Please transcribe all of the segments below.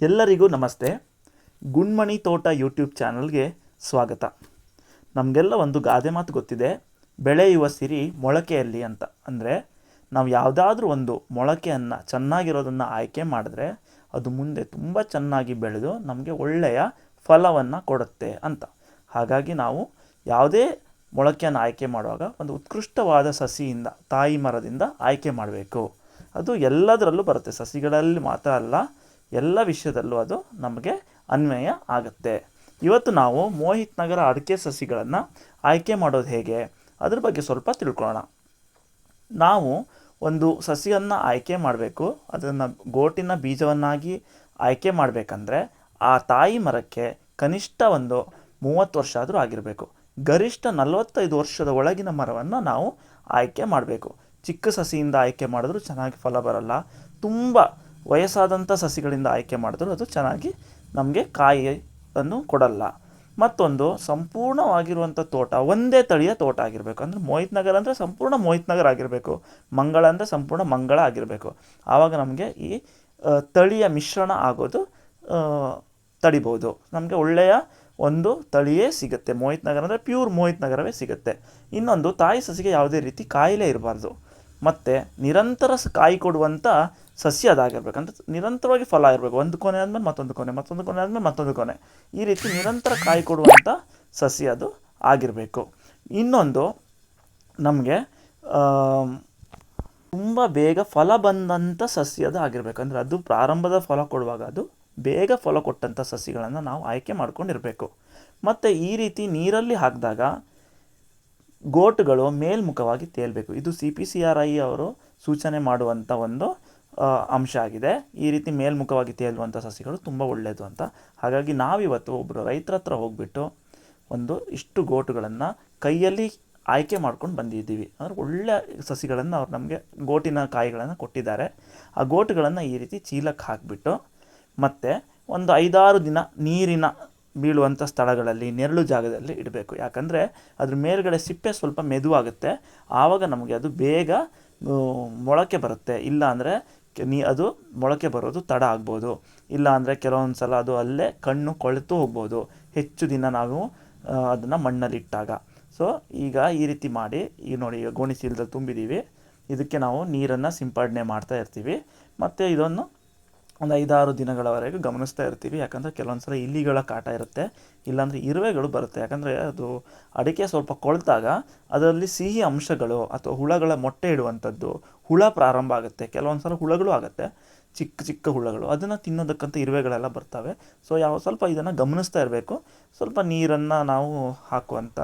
ಎಲ್ಲರಿಗೂ ನಮಸ್ತೆ. ಗುಣ್ಮಣಿ ತೋಟ ಯೂಟ್ಯೂಬ್ ಚಾನಲ್ಗೆ ಸ್ವಾಗತ. ನಮಗೆಲ್ಲ ಒಂದು ಗಾದೆ ಮಾತು ಗೊತ್ತಿದೆ, ಬೆಳೆಯುವ ಸಿರಿ ಮೊಳಕೆಯಲ್ಲಿ ಅಂತ. ಅಂದರೆ ನಾವು ಯಾವುದಾದ್ರೂ ಒಂದು ಮೊಳಕೆಯನ್ನು ಚೆನ್ನಾಗಿರೋದನ್ನು ಆಯ್ಕೆ ಮಾಡಿದ್ರೆ ಅದು ಮುಂದೆ ತುಂಬ ಚೆನ್ನಾಗಿ ಬೆಳೆದು ನಮಗೆ ಒಳ್ಳೆಯ ಫಲವನ್ನು ಕೊಡುತ್ತೆ ಅಂತ. ಹಾಗಾಗಿ ನಾವು ಯಾವುದೇ ಮೊಳಕೆಯನ್ನು ಆಯ್ಕೆ ಮಾಡುವಾಗ ಒಂದು ಉತ್ಕೃಷ್ಟವಾದ ಸಸಿಯಿಂದ, ತಾಯಿ ಮರದಿಂದ ಆಯ್ಕೆ ಮಾಡಬೇಕು. ಅದು ಎಲ್ಲದರಲ್ಲೂ ಬರುತ್ತೆ, ಸಸಿಗಳಲ್ಲಿ ಮಾತ್ರ ಅಲ್ಲ, ಎಲ್ಲ ವಿಷಯದಲ್ಲೂ ಅದು ನಮಗೆ ಅನ್ವಯ ಆಗುತ್ತೆ. ಇವತ್ತು ನಾವು ಮೋಹಿತ್ ನಗರ ಅಡಿಕೆ ಸಸಿಗಳನ್ನು ಆಯ್ಕೆ ಮಾಡೋದು ಹೇಗೆ ಅದ್ರ ಬಗ್ಗೆ ಸ್ವಲ್ಪ ತಿಳ್ಕೊಳ್ಳೋಣ. ನಾವು ಒಂದು ಸಸಿಯನ್ನು ಆಯ್ಕೆ ಮಾಡಬೇಕು, ಅದನ್ನು ಗೋಟಿನ ಬೀಜವನ್ನಾಗಿ ಆಯ್ಕೆ ಮಾಡಬೇಕಂದ್ರೆ ಆ ತಾಯಿ ಮರಕ್ಕೆ ಕನಿಷ್ಠ ಒಂದು 30 ವರ್ಷ ಆದರೂ ಆಗಿರಬೇಕು. ಗರಿಷ್ಠ 45 ವರ್ಷದ ಒಳಗಿನ ಮರವನ್ನು ನಾವು ಆಯ್ಕೆ ಮಾಡಬೇಕು. ಚಿಕ್ಕ ಸಸಿಯಿಂದ ಆಯ್ಕೆ ಮಾಡಿದ್ರೂ ಚೆನ್ನಾಗಿ ಫಲ ಬರಲ್ಲ, ತುಂಬ ವಯಸ್ಸಾದಂಥ ಸಸಿಗಳಿಂದ ಆಯ್ಕೆ ಮಾಡಿದ್ರು ಅದು ಚೆನ್ನಾಗಿ ನಮಗೆ ಕಾಯಿಯನ್ನು ಕೊಡಲ್ಲ. ಮತ್ತೊಂದು, ಸಂಪೂರ್ಣವಾಗಿರುವಂಥ ತೋಟ ಒಂದೇ ತಳಿಯ ತೋಟ ಆಗಿರಬೇಕು. ಅಂದರೆ ಮೋಹಿತ್ ನಗರ ಅಂದರೆ ಸಂಪೂರ್ಣ ಮೋಹಿತ್ ನಗರ ಆಗಿರಬೇಕು, ಮಂಗಳ ಅಂದರೆ ಸಂಪೂರ್ಣ ಮಂಗಳ ಆಗಿರಬೇಕು. ಆವಾಗ ನಮಗೆ ಈ ತಳಿಯ ಮಿಶ್ರಣ ಆಗೋದು ತಡಿಬೋದು. ನಮಗೆ ಒಳ್ಳೆಯ ಒಂದು ತಳಿಯೇ ಸಿಗುತ್ತೆ. ಮೋಹಿತ್ ನಗರ ಅಂದರೆ ಪ್ಯೂರ್ ಮೋಹಿತ್ ನಗರವೇ ಸಿಗುತ್ತೆ. ಇನ್ನೊಂದು, ತಾಯಿ ಸಸಿಗೆ ಯಾವುದೇ ರೀತಿ ಕಾಯಿಲೆ ಇರಬಾರ್ದು, ಮತ್ತು ನಿರಂತರ ಕಾಯಿ ಕೊಡುವಂಥ ಸಸ್ಯ ಅದಾಗಿರ್ಬೇಕು. ಅಂದರೆ ನಿರಂತರವಾಗಿ ಫಲ ಇರಬೇಕು. ಒಂದು ಕೊನೆ ಆದಮೇಲೆ ಮತ್ತೊಂದು ಕೊನೆ, ಮತ್ತೊಂದು ಕೊನೆ ಆದಮೇಲೆ ಮತ್ತೊಂದು ಕೊನೆ, ಈ ರೀತಿ ನಿರಂತರ ಕಾಯಿ ಕೊಡುವಂಥ ಸಸ್ಯ ಅದು ಆಗಿರಬೇಕು. ಇನ್ನೊಂದು, ನಮಗೆ ತುಂಬ ಬೇಗ ಫಲ ಬಂದಂಥ ಸಸ್ಯ ಅದು ಆಗಿರಬೇಕು. ಅಂದರೆ ಅದು ಪ್ರಾರಂಭದ ಫಲ ಕೊಡುವಾಗ ಅದು ಬೇಗ ಫಲ ಕೊಟ್ಟಂಥ ಸಸಿಗಳನ್ನು ನಾವು ಆಯ್ಕೆ ಮಾಡ್ಕೊಂಡಿರಬೇಕು. ಮತ್ತು ಈ ರೀತಿ ನೀರಲ್ಲಿ ಹಾಕಿದಾಗ ಗೋಟುಗಳು ಮೇಲ್ಮುಖವಾಗಿ ತೇಲಬೇಕು. ಇದು CPCRI ಅವರು ಸೂಚನೆ ಮಾಡುವಂಥ ಒಂದು ಅಂಶ ಆಗಿದೆ. ಈ ರೀತಿ ಮೇಲ್ಮುಖವಾಗಿ ತೇಲುವಂಥ ಸಸಿಗಳು ತುಂಬ ಒಳ್ಳೆಯದು ಅಂತ. ಹಾಗಾಗಿ ನಾವಿವತ್ತು ಒಬ್ಬರು ರೈತರ ಹತ್ರ ಹೋಗ್ಬಿಟ್ಟು ಇಷ್ಟು ಗೋಟುಗಳನ್ನು ಕೈಯಲ್ಲಿ ಆಯ್ಕೆ ಮಾಡ್ಕೊಂಡು ಬಂದಿದ್ದೀವಿ. ಅಂದರೆ ಒಳ್ಳೆಯ ಸಸಿಗಳನ್ನು ಅವ್ರು ನಮಗೆ ಗೋಟಿನ ಕಾಯಿಗಳನ್ನು ಕೊಟ್ಟಿದ್ದಾರೆ. ಆ ಗೋಟುಗಳನ್ನು ಈ ರೀತಿ ಚೀಲಕ್ಕೆ ಹಾಕಿಬಿಟ್ಟು ಮತ್ತು ಒಂದು 5-6 ದಿನ ನೀರಿನ ಬೀಳುವಂಥ ಸ್ಥಳಗಳಲ್ಲಿ, ನೆರಳು ಜಾಗದಲ್ಲಿ ಇಡಬೇಕು. ಯಾಕಂದರೆ ಅದ್ರ ಮೇಲ್ಗಡೆ ಸಿಪ್ಪೆ ಸ್ವಲ್ಪ ಮೆದುವಾಗುತ್ತೆ, ಆವಾಗ ನಮಗೆ ಅದು ಬೇಗ ಮೊಳಕೆ ಬರುತ್ತೆ. ಇಲ್ಲ ಅಂದರೆ ಅದು ಮೊಳಕೆ ಬರೋದು ತಡ ಆಗ್ಬೋದು. ಇಲ್ಲ ಅಂದರೆ ಕೆಲವೊಂದು ಸಲ ಅದು ಅಲ್ಲೇ ಕಣ್ಣು ಕೊಳೆತು ಹೋಗ್ಬೋದು, ಹೆಚ್ಚು ದಿನ ನಾವು ಅದನ್ನು ಮಣ್ಣಲ್ಲಿಟ್ಟಾಗ. ಸೊ ಈಗ ಈ ರೀತಿ ಮಾಡಿ, ಈಗ ನೋಡಿ, ಈಗ ಗೋಣಿ ಚೀಲದಲ್ಲಿ ತುಂಬಿದ್ದೀವಿ, ಇದಕ್ಕೆ ನಾವು ನೀರನ್ನು ಸಿಂಪಡಣೆ ಮಾಡ್ತಾ ಇರ್ತೀವಿ. ಮತ್ತು ಇದನ್ನು ಒಂದು 5-6 ದಿನಗಳವರೆಗೆ ಗಮನಿಸ್ತಾ ಇರ್ತೀವಿ. ಯಾಕಂದರೆ ಕೆಲವೊಂದು ಸಲ ಇಲಿಗಳ ಕಾಟ ಇರುತ್ತೆ, ಇಲ್ಲಾಂದರೆ ಇರುವೆಗಳು ಬರುತ್ತೆ. ಯಾಕಂದರೆ ಅದು ಅಡಿಕೆ ಸ್ವಲ್ಪ ಕೊಳೆತಾಗ ಅದರಲ್ಲಿ ಸಿಹಿ ಅಂಶಗಳು ಅಥವಾ ಹುಳಗಳ ಮೊಟ್ಟೆ ಇಡುವಂಥದ್ದು, ಹುಳ ಪ್ರಾರಂಭ ಆಗುತ್ತೆ. ಕೆಲವೊಂದು ಸಲ ಹುಳಗಳು ಆಗುತ್ತೆ, ಚಿಕ್ಕ ಚಿಕ್ಕ ಹುಳಗಳು, ಅದನ್ನು ತಿನ್ನೋದಕ್ಕಂತ ಇರುವೆಗಳೆಲ್ಲ ಬರ್ತವೆ. ಸೊ ಸ್ವಲ್ಪ ಇದನ್ನು ಗಮನಿಸ್ತಾ ಇರಬೇಕು. ಸ್ವಲ್ಪ ನೀರನ್ನು ನಾವು ಹಾಕುವಂಥ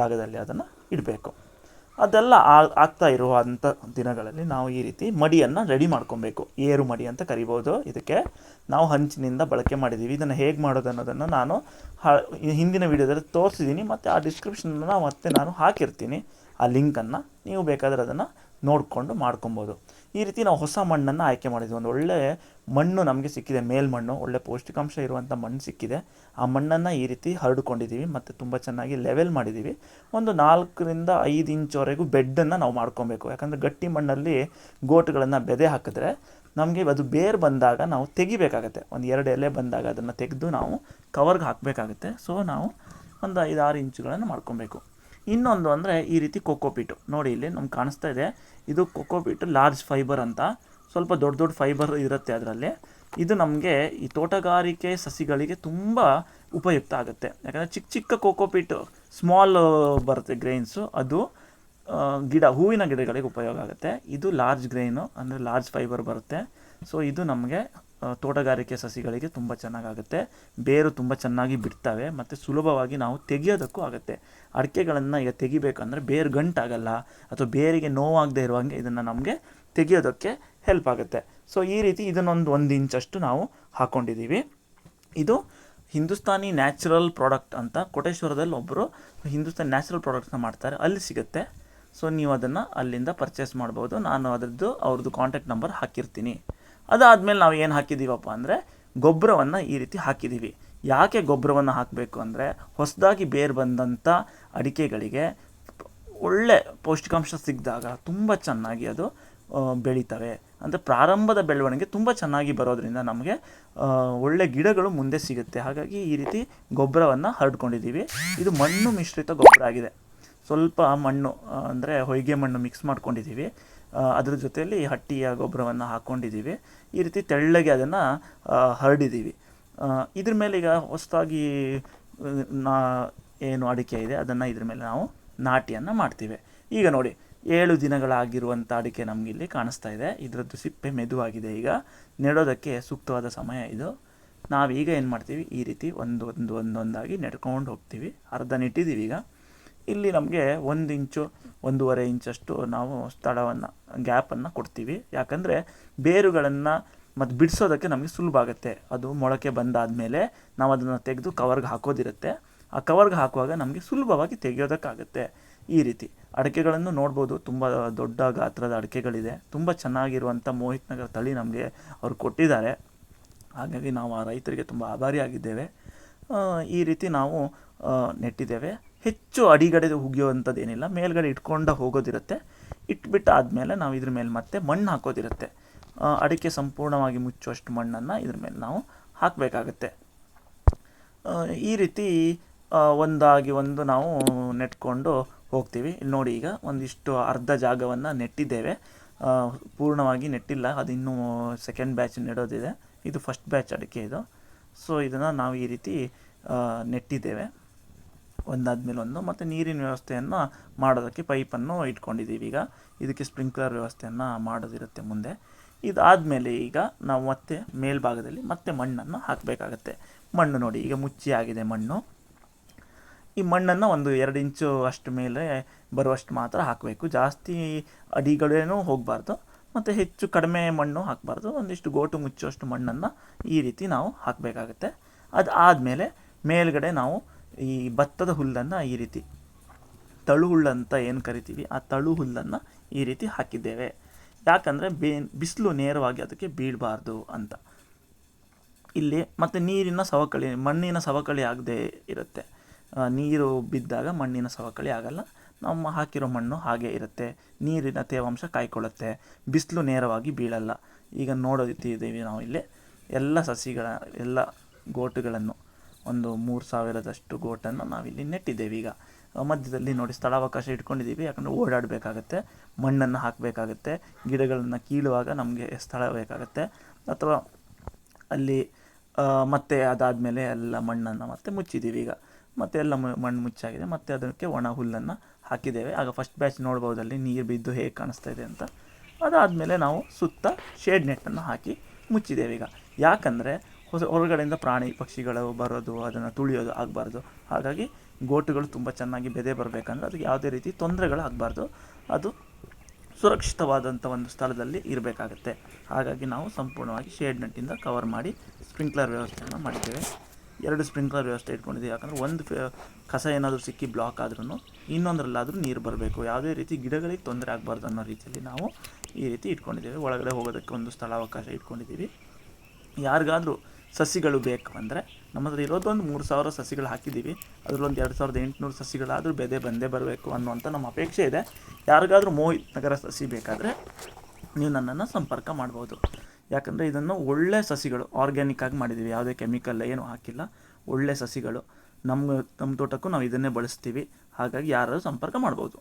ಜಾಗದಲ್ಲಿ ಅದನ್ನು ಇಡಬೇಕು. ಅದೆಲ್ಲ ಆಗ್ತಾ ಇರುವಂಥ ದಿನಗಳಲ್ಲಿ ನಾವು ಈ ರೀತಿ ಮಡಿಯನ್ನು ರೆಡಿ ಮಾಡ್ಕೊಬೇಕು. ಏರು ಮಡಿ ಅಂತ ಕರಿಬೋದು. ಇದಕ್ಕೆ ನಾವು ಹಂಚಿನಿಂದ ಬಳಕೆ ಮಾಡಿದ್ದೀವಿ. ಇದನ್ನು ಹೇಗೆ ಮಾಡೋದು ಅನ್ನೋದನ್ನು ನಾನು ಹಿಂದಿನ ವೀಡಿಯೋದಲ್ಲಿ ತೋರಿಸಿದ್ದೀನಿ, ಮತ್ತು ಆ ಡಿಸ್ಕ್ರಿಪ್ಷನನ್ನು ಮತ್ತೆ ನಾನು ಹಾಕಿರ್ತೀನಿ, ಆ ಲಿಂಕನ್ನು. ನೀವು ಬೇಕಾದರೆ ಅದನ್ನು ನೋಡಿಕೊಂಡು ಮಾಡ್ಕೊಬೋದು. ಈ ರೀತಿ ನಾವು ಹೊಸ ಮಣ್ಣನ್ನು ಆಯ್ಕೆ ಮಾಡಿದ್ವಿ. ಒಂದು ಒಳ್ಳೆಯ ಮಣ್ಣು ನಮಗೆ ಸಿಕ್ಕಿದೆ, ಮೇಲ್ಮಣ್ಣು, ಒಳ್ಳೆ ಪೌಷ್ಟಿಕಾಂಶ ಇರುವಂಥ ಮಣ್ಣು ಸಿಕ್ಕಿದೆ. ಆ ಮಣ್ಣನ್ನು ಈ ರೀತಿ ಹರಡ್ಕೊಂಡಿದ್ದೀವಿ ಮತ್ತು ತುಂಬ ಚೆನ್ನಾಗಿ ಲೆವೆಲ್ ಮಾಡಿದ್ದೀವಿ. ಒಂದು 4-5 ಇಂಚ್ವರೆಗೂ ಬೆಡ್ಡನ್ನು ನಾವು ಮಾಡ್ಕೊಬೇಕು. ಯಾಕಂದರೆ ಗಟ್ಟಿ ಮಣ್ಣಲ್ಲಿ ಗೋಟುಗಳನ್ನು ಬೆದೆ ಹಾಕಿದ್ರೆ ನಮಗೆ ಅದು ಬೇರು ಬಂದಾಗ ನಾವು ತೆಗಿಬೇಕಾಗತ್ತೆ. ಒಂದು 2 ಎಲೆ ಬಂದಾಗ ಅದನ್ನು ತೆಗೆದು ನಾವು ಕವರ್ಗೆ ಹಾಕಬೇಕಾಗುತ್ತೆ. ಸೊ ನಾವು ಒಂದು 5-6 ಇಂಚುಗಳನ್ನು ಮಾಡ್ಕೊಬೇಕು. ಇನ್ನೊಂದು ಅಂದರೆ ಈ ರೀತಿ ಕೊಕೋಪೀಟು ನೋಡಿ, ಇಲ್ಲಿ ನಮ್ಗೆ ಕಾಣಿಸ್ತಾ ಇದೆ, ಇದು ಕೊಕೋಪೀಟು ಲಾರ್ಜ್ ಫೈಬರ್ ಅಂತ. ಸ್ವಲ್ಪ ದೊಡ್ಡ ದೊಡ್ಡ ಫೈಬರ್ ಇರುತ್ತೆ ಅದರಲ್ಲಿ. ಇದು ನಮಗೆ ಈ ತೋಟಗಾರಿಕೆ ಸಸಿಗಳಿಗೆ ತುಂಬ ಉಪಯುಕ್ತ ಆಗುತ್ತೆ. ಯಾಕಂದರೆ ಚಿಕ್ಕ ಚಿಕ್ಕ ಕೊಕೋಪೀಟು, ಸ್ಮಾಲ್ ಬರುತ್ತೆ ಗ್ರೈನ್ಸು, ಅದು ಹೂವಿನ ಗಿಡಗಳಿಗೆ ಉಪಯೋಗ ಆಗುತ್ತೆ. ಇದು ಲಾರ್ಜ್ ಗ್ರೈನು, ಅಂದರೆ ಲಾರ್ಜ್ ಫೈಬರ್ ಬರುತ್ತೆ. ಸೊ ಇದು ನಮಗೆ ತೋಟಗಾರಿಕೆ ಸಸಿಗಳಿಗೆ ತುಂಬ ಚೆನ್ನಾಗಾಗುತ್ತೆ. ಬೇರು ತುಂಬ ಚೆನ್ನಾಗಿ ಬಿಡ್ತವೆ ಮತ್ತು ಸುಲಭವಾಗಿ ನಾವು ತೆಗಿಯೋದಕ್ಕೂ ಆಗುತ್ತೆ. ಅಡಿಕೆಗಳನ್ನು ಈಗ ತೆಗಿಬೇಕಂದ್ರೆ ಬೇರು ಗಂಟಾಗಲ್ಲ, ಅಥವಾ ಬೇರಿಗೆ ನೋವಾಗದೇ ಇರುವಂಗೆ ಇದನ್ನು ನಮಗೆ ತೆಗಿಯೋದಕ್ಕೆ ಹೆಲ್ಪ್ ಆಗುತ್ತೆ. ಸೊ ಈ ರೀತಿ ಇದನ್ನೊಂದು 1 ಇಂಚಷ್ಟು ನಾವು ಹಾಕ್ಕೊಂಡಿದ್ದೀವಿ. ಇದು ಹಿಂದೂಸ್ತಾನಿ ನ್ಯಾಚುರಲ್ ಪ್ರಾಡಕ್ಟ್ ಅಂತ ಕೋಟೇಶ್ವರದಲ್ಲಿ ಒಬ್ಬರು ಹಿಂದೂಸ್ತಾನಿ ನ್ಯಾಚುರಲ್ ಪ್ರಾಡಕ್ಟ್ಸ್ನ ಮಾಡ್ತಾರೆ, ಅಲ್ಲಿ ಸಿಗುತ್ತೆ. ಸೊ ನೀವು ಅದನ್ನು ಅಲ್ಲಿಂದ ಪರ್ಚೇಸ್ ಮಾಡ್ಬೋದು. ನಾನು ಅವ್ರದ್ದು ಕಾಂಟ್ಯಾಕ್ಟ್ ನಂಬರ್ ಹಾಕಿರ್ತೀನಿ. ಅದಾದಮೇಲೆ ನಾವು ಏನು ಹಾಕಿದ್ದೀವಪ್ಪ ಅಂದರೆ ಗೊಬ್ಬರವನ್ನು ಈ ರೀತಿ ಹಾಕಿದ್ದೀವಿ. ಯಾಕೆ ಗೊಬ್ಬರವನ್ನು ಹಾಕಬೇಕು ಅಂದರೆ, ಹೊಸದಾಗಿ ಬೇರು ಬಂದಂಥ ಅಡಿಕೆಗಳಿಗೆ ಒಳ್ಳೆ ಪೌಷ್ಟಿಕಾಂಶ ಸಿಕ್ಕಿದಾಗ ತುಂಬ ಚೆನ್ನಾಗಿ ಅದು ಬೆಳೀತವೆ. ಅಂದರೆ ಪ್ರಾರಂಭದ ಬೆಳವಣಿಗೆ ತುಂಬ ಚೆನ್ನಾಗಿ ಬರೋದ್ರಿಂದ ನಮಗೆ ಒಳ್ಳೆ ಗಿಡಗಳು ಮುಂದೆ ಸಿಗುತ್ತೆ. ಹಾಗಾಗಿ ಈ ರೀತಿ ಗೊಬ್ಬರವನ್ನು ಹರಡ್ಕೊಂಡಿದ್ದೀವಿ. ಇದು ಮಣ್ಣು ಮಿಶ್ರಿತ ಗೊಬ್ಬರ ಆಗಿದೆ. ಸ್ವಲ್ಪ ಮಣ್ಣು ಅಂದರೆ ಹೊಯ್ಗೆ ಮಣ್ಣು ಮಿಕ್ಸ್ ಮಾಡ್ಕೊಂಡಿದ್ದೀವಿ. ಅದ್ರ ಜೊತೆಯಲ್ಲಿ ಹಟ್ಟಿಯ ಗೊಬ್ಬರವನ್ನು ಹಾಕ್ಕೊಂಡಿದ್ದೀವಿ. ಈ ರೀತಿ ತೆಳ್ಳಗೆ ಅದನ್ನು ಹರಡಿದ್ದೀವಿ. ಇದ್ರ ಮೇಲೆ ಈಗ ಹೊಸದಾಗಿ ನಾ ಏನು ಅಡಿಕೆ ಇದೆ ಅದನ್ನು ಇದ್ರ ಮೇಲೆ ನಾವು ನಾಟಿಯನ್ನು ಮಾಡ್ತೀವಿ. ಈಗ ನೋಡಿ 7 ದಿನಗಳಾಗಿರುವಂಥ ಅಡಿಕೆ ನಮಗಿಲ್ಲಿ ಕಾಣಿಸ್ತಾ ಇದೆ. ಇದರದ್ದು ಸಿಪ್ಪೆ ಮೆದುವಾಗಿದೆ. ಈಗ ನೆಡೋದಕ್ಕೆ ಸೂಕ್ತವಾದ ಸಮಯ ಇದು. ನಾವೀಗ ಏನು ಮಾಡ್ತೀವಿ, ಈ ರೀತಿ ಒಂದೊಂದಾಗಿ ನೆಡ್ಕೊಂಡು ಹೋಗ್ತೀವಿ. ಅರ್ಧ ನೆಟ್ಟಿದ್ದೀವಿ. ಈಗ ಇಲ್ಲಿ ನಮಗೆ 1 ಇಂಚು 1.5 ಇಂಚಷ್ಟು ನಾವು ಸ್ಥಳವನ್ನು ಗ್ಯಾಪನ್ನು ಕೊಡ್ತೀವಿ. ಯಾಕಂದರೆ ಬೇರುಗಳನ್ನು ಮತ್ತು ಬಿಡಿಸೋದಕ್ಕೆ ನಮಗೆ ಸುಲಭ ಆಗುತ್ತೆ. ಅದು ಮೊಳಕೆ ಬಂದಾದಮೇಲೆ ನಾವು ಅದನ್ನು ತೆಗೆದು ಕವರ್ಗೆ ಹಾಕೋದಿರುತ್ತೆ. ಆ ಕವರ್ಗೆ ಹಾಕುವಾಗ ನಮಗೆ ಸುಲಭವಾಗಿ ತೆಗೆಯೋದಕ್ಕಾಗುತ್ತೆ. ಈ ರೀತಿ ಅಡಿಕೆಗಳನ್ನು ನೋಡ್ಬೋದು. ತುಂಬ ದೊಡ್ಡ ಗಾತ್ರದ ಅಡಿಕೆಗಳಿದೆ. ತುಂಬ ಚೆನ್ನಾಗಿರುವಂಥ ಮೋಹಿತ್ ನಗರ ತಳಿ ನಮಗೆ ಅವರು ಕೊಟ್ಟಿದ್ದಾರೆ. ಹಾಗಾಗಿ ನಾವು ಆ ರೈತರಿಗೆ ತುಂಬ ಆಭಾರಿಯಾಗಿದ್ದೇವೆ. ಈ ರೀತಿ ನಾವು ನೆಟ್ಟಿದ್ದೇವೆ. ಹೆಚ್ಚು ಅಡಿಗಡೆ ಹುಗಿಯುವಂಥದ್ದೇನಿಲ್ಲ, ಮೇಲ್ಗಡೆ ಇಟ್ಕೊಂಡು ಹೋಗೋದಿರುತ್ತೆ. ಇಟ್ಬಿಟ್ಟು ಆದಮೇಲೆ ನಾವು ಇದ್ರ ಮೇಲೆ ಮತ್ತೆ ಮಣ್ಣು ಹಾಕೋದಿರುತ್ತೆ. ಅಡಿಕೆ ಸಂಪೂರ್ಣವಾಗಿ ಮುಚ್ಚುವಷ್ಟು ಮಣ್ಣನ್ನು ಇದ್ರ ಮೇಲೆ ನಾವು ಹಾಕಬೇಕಾಗತ್ತೆ. ಈ ರೀತಿ ಒಂದಾಗಿ ಒಂದು ನಾವು ನೆಟ್ಕೊಂಡು ಹೋಗ್ತೀವಿ. ಇಲ್ಲಿ ನೋಡಿ, ಈಗ ಒಂದಿಷ್ಟು ಅರ್ಧ ಜಾಗವನ್ನು ನೆಟ್ಟಿದ್ದೇವೆ. ಪೂರ್ಣವಾಗಿ ನೆಟ್ಟಿಲ್ಲ, ಅದು ಇನ್ನೂ ಸೆಕೆಂಡ್ ಬ್ಯಾಚ್ ನೆಡೋದಿದೆ. ಇದು ಫಸ್ಟ್ ಬ್ಯಾಚ್ ಅಡಿಕೆ ಇದು. ಸೊ ಇದನ್ನು ನಾವು ಈ ರೀತಿ ನೆಟ್ಟಿದ್ದೇವೆ ಒಂದಾದ್ಮೇಲೆ ಒಂದು. ಮತ್ತು ನೀರಿನ ವ್ಯವಸ್ಥೆಯನ್ನು ಮಾಡೋದಕ್ಕೆ ಪೈಪನ್ನು ಇಟ್ಕೊಂಡಿದ್ದೀವಿ. ಈಗ ಇದಕ್ಕೆ ಸ್ಪ್ರಿಂಕ್ಲರ್ ವ್ಯವಸ್ಥೆಯನ್ನು ಮಾಡೋದಿರುತ್ತೆ ಮುಂದೆ. ಇದಾದಮೇಲೆ ಈಗ ನಾವು ಮತ್ತೆ ಮೇಲ್ಭಾಗದಲ್ಲಿ ಮತ್ತೆ ಮಣ್ಣನ್ನು ಹಾಕಬೇಕಾಗತ್ತೆ. ಮಣ್ಣು ನೋಡಿ, ಈಗ ಮುಚ್ಚಿ ಆಗಿದೆ ಮಣ್ಣು. ಈ ಮಣ್ಣನ್ನು ಒಂದು 2 ಇಂಚು ಅಷ್ಟು ಮೇಲೆ ಬರುವಷ್ಟು ಮಾತ್ರ ಹಾಕಬೇಕು. ಜಾಸ್ತಿ ಅಡಿಗಳೇನೂ ಹೋಗಬಾರ್ದು ಮತ್ತು ಹೆಚ್ಚು ಕಡಿಮೆ ಮಣ್ಣು ಹಾಕಬಾರ್ದು. ಒಂದಿಷ್ಟು ಗೋಟು ಮುಚ್ಚುವಷ್ಟು ಮಣ್ಣನ್ನು ಈ ರೀತಿ ನಾವು ಹಾಕಬೇಕಾಗತ್ತೆ. ಅದಾದಮೇಲೆ ಮೇಲ್ಗಡೆ ನಾವು ಈ ಭತ್ತದ ಹುಲ್ಲನ್ನು ಈ ರೀತಿ ತಳು ಹುಲ್ಲು ಅಂತ ಏನು ಕರಿತೀವಿ, ಆ ತಳು ಹುಲ್ಲನ್ನು ಈ ರೀತಿ ಹಾಕಿದ್ದೇವೆ. ಯಾಕಂದರೆ ಬಿಸಿಲು ನೇರವಾಗಿ ಅದಕ್ಕೆ ಬೀಳಬಾರ್ದು ಅಂತ. ಇಲ್ಲಿ ಮತ್ತು ನೀರಿನ ಸವಕಳಿ, ಮಣ್ಣಿನ ಸವಕಳಿ ಆಗದೆ ಇರುತ್ತೆ. ನೀರು ಬಿದ್ದಾಗ ಮಣ್ಣಿನ ಸವಕಳಿ ಆಗಲ್ಲ. ನಮ್ಮ ಹಾಕಿರೋ ಮಣ್ಣು ಹಾಗೆ ಇರುತ್ತೆ. ನೀರಿನ ತೇವಾಂಶ ಕಾಯ್ಕೊಳ್ಳುತ್ತೆ. ಬಿಸಿಲು ನೇರವಾಗಿ ಬೀಳಲ್ಲ. ಈಗ ನೋಡೋದಿದ್ದೀವಿ ನಾವು ಇಲ್ಲಿ ಎಲ್ಲ ಗೋಟುಗಳನ್ನು ಒಂದು 3000ದಷ್ಟು ಗೋಟನ್ನು ನಾವಿಲ್ಲಿ ನೆಟ್ಟಿದ್ದೇವೆ. ಈಗ ಮಧ್ಯದಲ್ಲಿ ನೋಡಿ ಸ್ಥಳಾವಕಾಶ ಇಟ್ಕೊಂಡಿದ್ದೀವಿ. ಯಾಕಂದರೆ ಓಡಾಡಬೇಕಾಗತ್ತೆ, ಮಣ್ಣನ್ನು ಹಾಕಬೇಕಾಗತ್ತೆ. ಗಿಡಗಳನ್ನು ಕೀಳುವಾಗ ನಮಗೆ ಸ್ಥಳ ಬೇಕಾಗತ್ತೆ. ಅಥವಾ ಅಲ್ಲಿ ಮತ್ತೆ ಅದಾದಮೇಲೆ ಎಲ್ಲ ಮಣ್ಣನ್ನು ಮತ್ತೆ ಮುಚ್ಚಿದ್ದೀವಿ. ಈಗ ಮತ್ತೆ ಎಲ್ಲ ಮಣ್ಣು ಮುಚ್ಚಾಗಿದೆ. ಮತ್ತು ಅದಕ್ಕೆ ಒಣ ಹುಲ್ಲನ್ನು ಹಾಕಿದ್ದೇವೆ. ಆಗ ಫಸ್ಟ್ ಬ್ಯಾಚ್ ನೋಡ್ಬೋದಲ್ಲಿ ನೀರು ಬಿದ್ದು ಹೇಗೆ ಕಾಣಿಸ್ತಾ ಇದೆ ಅಂತ. ಅದಾದಮೇಲೆ ನಾವು ಸುತ್ತ ಶೇಡ್ ನೆಟ್ಟನ್ನು ಹಾಕಿ ಮುಚ್ಚಿದ್ದೇವೆ. ಈಗ ಯಾಕಂದರೆ ಹೊರಗಡೆಯಿಂದ ಪ್ರಾಣಿ ಪಕ್ಷಿಗಳು ಬರೋದು, ಅದನ್ನು ತುಳಿಯೋದು ಆಗಬಾರ್ದು. ಹಾಗಾಗಿ ಗೋಟುಗಳು ತುಂಬ ಚೆನ್ನಾಗಿ ಬೆದೆ ಬರಬೇಕಂದ್ರೆ ಅದಕ್ಕೆ ಯಾವುದೇ ರೀತಿ ತೊಂದರೆಗಳಾಗಬಾರ್ದು. ಅದು ಸುರಕ್ಷಿತವಾದಂಥ ಒಂದು ಸ್ಥಳದಲ್ಲಿ ಇರಬೇಕಾಗತ್ತೆ. ಹಾಗಾಗಿ ನಾವು ಸಂಪೂರ್ಣವಾಗಿ ಶೇಡ್ ನೆಟ್ಟಿಂದ ಕವರ್ ಮಾಡಿ ಸ್ಪ್ರಿಂಕ್ಲರ್ ವ್ಯವಸ್ಥೆಯನ್ನು ಮಾಡಿದ್ದೇವೆ. 2 ಸ್ಪ್ರಿಂಕ್ಲರ್ ವ್ಯವಸ್ಥೆ ಇಟ್ಕೊಂಡಿದ್ದೀವಿ. ಯಾಕಂದರೆ ಒಂದು ಕಸ ಏನಾದರೂ ಸಿಕ್ಕಿ ಬ್ಲಾಕ್ ಆದ್ರೂ ಇನ್ನೊಂದರಲ್ಲಾದರೂ ನೀರು ಬರಬೇಕು. ಯಾವುದೇ ರೀತಿ ಗಿಡಗಳಿಗೆ ತೊಂದರೆ ಆಗಬಾರ್ದು ಅನ್ನೋ ರೀತಿಯಲ್ಲಿ ನಾವು ಈ ರೀತಿ ಇಟ್ಕೊಂಡಿದ್ದೇವೆ. ಒಳಗಡೆ ಹೋಗೋದಕ್ಕೆ ಒಂದು ಸ್ಥಳಾವಕಾಶ ಇಟ್ಕೊಂಡಿದ್ದೀವಿ. ಯಾರಿಗಾದರೂ ಸಸಿಗಳು ಬೇಕು ಅಂದರೆ ನಮ್ಮ ಹತ್ರ ಇರೋದೊಂದು 3000 ಸಸಿಗಳು ಹಾಕಿದ್ದೀವಿ. ಅದರಲ್ಲೊಂದು 2800 ಸಸಿಗಳಾದರೂ ಬಂದೇ ಬರಬೇಕು ಅನ್ನುವಂಥ ನಮ್ಮ ಅಪೇಕ್ಷೆ ಇದೆ. ಯಾರಿಗಾದರೂ ಮೋಹಿತ್ ನಗರ ಸಸಿ ಬೇಕಾದರೆ ನೀವು ನನ್ನನ್ನು ಸಂಪರ್ಕ ಮಾಡ್ಬೋದು. ಯಾಕಂದರೆ ಇದನ್ನು ಒಳ್ಳೆ ಸಸಿಗಳು ಆರ್ಗ್ಯಾನಿಕ್ ಆಗಿ ಮಾಡಿದ್ದೀವಿ. ಯಾವುದೇ ಕೆಮಿಕಲ್ ಏನೂ ಹಾಕಿಲ್ಲ. ಒಳ್ಳೆ ಸಸಿಗಳು. ನಮ್ಮ ತೋಟಕ್ಕೂ ನಾವು ಇದನ್ನೇ ಬಳಸ್ತೀವಿ. ಹಾಗಾಗಿ ಯಾರಾದರೂ ಸಂಪರ್ಕ ಮಾಡ್ಬೋದು.